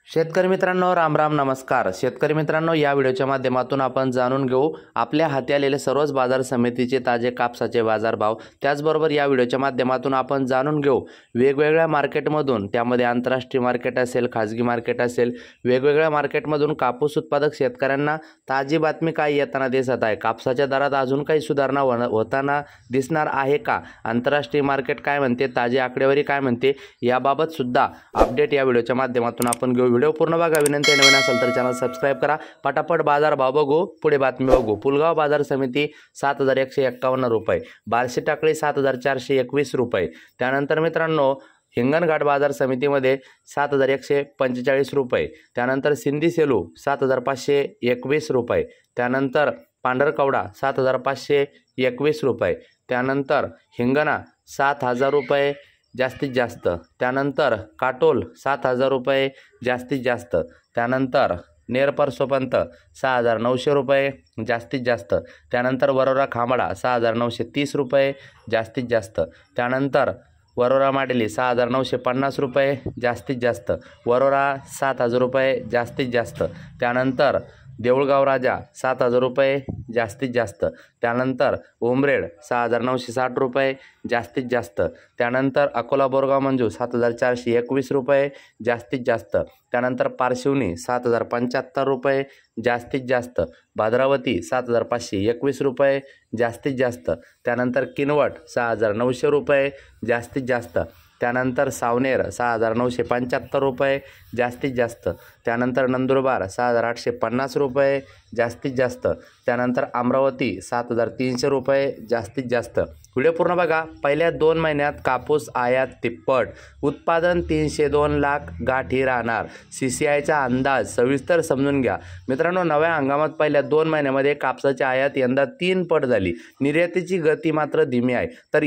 शेतकरी मित्रांनो, राम राम, नमस्कार. शेतकरी मित्रांनो, या व्हिडिओच्या माध्यमातून आपण जाणून घेऊ आपल्या हाती आलेले सर्वच बाजार समितीचे ताजे कापसाचे बाजारभाव. त्याचबरोबर या व्हिडिओच्या माध्यमातून आपण जाणून घेऊ वेगवेगळ्या मार्केटमधून, त्यामध्ये आंतरराष्ट्रीय मार्केट असेल, खाजगी मार्केट असेल, वेगवेगळ्या मार्केटमधून कापूस उत्पादक शेतकऱ्यांना ताजी बातमी काय येताना दिसत आहे. कापसाच्या दरात अजून काही सुधारणा होताना दिसणार आहे का? आंतरराष्ट्रीय मार्केट काय म्हणते, ताजी आकडेवारी काय म्हणते, याबाबत सुद्धा अपडेट या व्हिडिओच्या माध्यमातून आपण घेऊ. व्हिडिओ पूर्ण बघा. विनंती नवीन असेल तर चॅनल सबस्क्राइब करा. पटापट बाजार भाव बघू, पुढे बातमी बघू. पुलगाव बाजार समिती 7,151 रुपये, बार्शी टाकळी 7,421 रुपये. त्यानंतर मित्रांनो, हिंगणघाट बाजार समितीमध्ये 7,145 रुपये. त्यानंतर सिंधी सेलू 7,521 रुपये. त्यानंतर पांढरकवडा 7,521 रुपये. त्यानंतर हिंगणा 7,000 रुपये जास्तीत जास्त. त्यानंतर काटोल 7,000 रुपये जास्तीत जास्त. त्यानंतर नेरपरसोपंत 6,900 रुपये जास्तीत जास्त. त्यानंतर वरोरा खांबाडा 6,930 रुपये जास्तीत जास्त. त्यानंतर वरोरा माडेली 6,950 रुपये जास्तीत जास्त. वरोरा 7,000 रुपये जास्तीत जास्त. त्यानंतर देऊळगाव राजा 7,000 रुपये जास्तीत जास्त. त्यानंतर उमरेड 6,960 रुपये जास्तीत जास्त. त्यानंतर अकोला बोरगाव मंजू 7,421 रुपये जास्तीत जास्त. त्यानंतर पारशिवनी 7,075 रुपये जास्तीत जास्त. भद्रावती 7,521 रुपये जास्तीत जास्त. त्यानंतर किनवट 6,900 रुपये जास्तीत जास्त. त्यानंतर सावनेर 6,975 रुपये जास्तीत जास्त. त्यानंतर नंदुरबार 6,850 रुपये जास्तीत जास्त. त्यानंतर अमरावती 7,300 रुपये जास्तीत जास्त. व्हिडिओ पूर्ण बघा. पहिल्या 2 महिन्यात कापूस आयात तिप्पट, उत्पादन 302 लाख गाठी राहणार. CCIचा अंदाज सविस्तर समजून घ्या. मित्रांनो, नव्या हंगामात पहिल्या 2 महिन्यामध्ये कापसाची आयात यंदा 3 पट झाली. निर्यातीची गती मात्र धीमी आहे. तर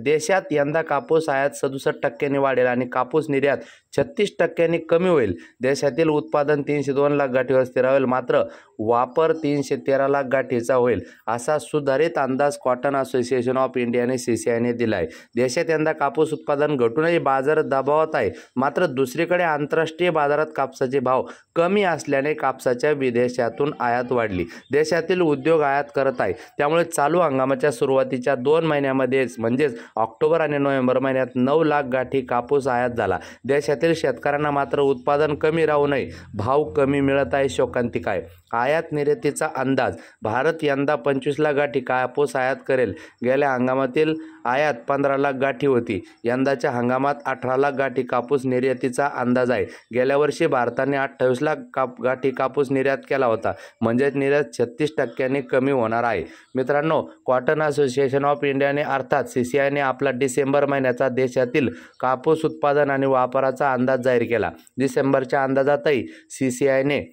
देशात यंदा कापूस आयात 67% वाढेल आणि कापूस निर्यात 36% कमी होईल. देशातील उत्पादन 302 लाख गाठीवर स्थिरावेल, मात्र वापर 313 लाख गाठीचा होईल, असा सुधारित अंदाज कॉटन असोसिएशन ऑफ इंडियाने CCIने दिला आहे. देशात यंदा कापूस उत्पादन घटूनही बाजार दबावात आहे. मात्र दुसरीकडे आंतरराष्ट्रीय बाजारात कापसाचे भाव कमी असल्याने कापसाच्या विदेशातून आयात वाढली. देशातील उद्योग आयात करत आहे. त्यामुळे चालू हंगामाच्या सुरुवातीच्या 2 महिन्यामध्येच म्हणजेच ऑक्टोबर आणि नोव्हेंबर महिन्यात 9 लाख गाठी कापूस आयात झाला. देशातील शेतकऱ्यांना मात्र उत्पादन कमी राहू नये, भाव कमी मिळत आहे. शोकांतिक आहे. आयात निर्यातीचा अंदाज. भारत यंदा 25 लाख गाठी कापूस आयात करेल. गेल्या हंगामातील आयात 15 लाख गाठी होती. यंदाच्या हंगामात 18 लाख गाठी कापूस निर्यातीचा अंदाज आहे. गेल्या वर्षी भारताने 28 लाख गाठी कापूस निर्यात केला होता. म्हणजेच निर्यात 36% कमी होणार आहे. मित्रांनो, कॉटन असोसिएशन ऑफ इंडियाने अर्थात CCIने आपला डिसेंबर महिन्याचा देशातील कापूस उत्पादन आणि वापराचा अंदाज जाहीर केला. डिसेंबरच्या अंदाजातही CCIने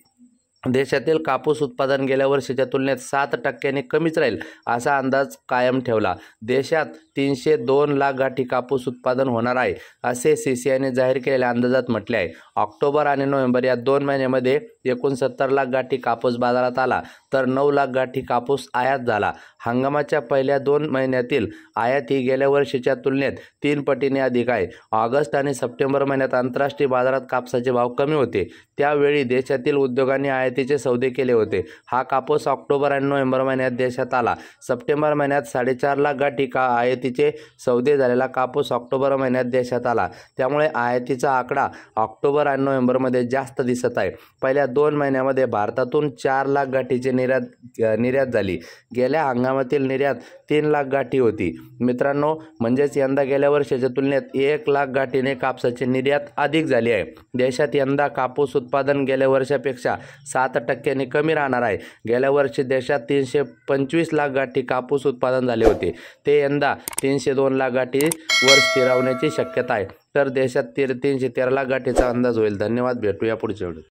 देशातील कापूस उत्पादन गेल्या वर्षीच्या तुलनेत 7% कमीच राहील, असा अंदाज कायम ठेवला. देशात 302 लाख गाठी कापूस उत्पादन होणार आहे, असे CCIने जाहीर केलेल्या अंदाजात म्हटले आहे. ऑक्टोबर आणि नोव्हेंबर या 2 महिन्यामध्ये 69 लाख गाठी कापूस बाजारात आला, तर 9 लाख गाठी कापूस आयात झाला. हंगामाच्या पहिल्या 2 महिन्यातील आयात ही गेल्या वर्षीच्या तुलनेत 3 पटीने अधिक आहे. ऑगस्ट आणि सप्टेंबर महिन्यात आंतरराष्ट्रीय बाजारात कापसाचे भाव कमी होते. त्यावेळी देशातील उद्योगांनी आयातीचे सौदे केले होते. हा कापूस ऑक्टोबर आणि नोव्हेंबर महिन्यात देशात आला. सप्टेंबर महिन्यात 4.5 लाख गाठी आयातीचे सौदे झालेला कापूस ऑक्टोबर महिन्यात देशात आला. त्यामुळे आयातीचा आकडा ऑक्टोबर आणि नोव्हेंबरमध्ये जास्त दिसत आहे. पहिल्या 2 महिन्यामध्ये भारतातून 4 लाख गाठीची निर्यात झाली. गेल्या हंगामातील निर्यात 3 लाख गाठी होती. मित्रांनो, म्हणजेच यंदा गेल्या वर्षाच्या तुलनेत 1 लाख गाठीने कापसाची निर्यात अधिक झाली आहे. देशात यंदा कापूस उत्पादन गेल्या वर्षापेक्षा 7% कमी राहणार आहे. गेल्या वर्षी देशात 325 लाख गाठी कापूस उत्पादन झाले होते. ते यंदा 302 लाख गाठी वर स्थिरावण्याची शक्यता आहे. तर देशात 313 लाख गाठीचा अंदाज होईल. धन्यवाद. भेटूया पुढच्या व्हिडिओत.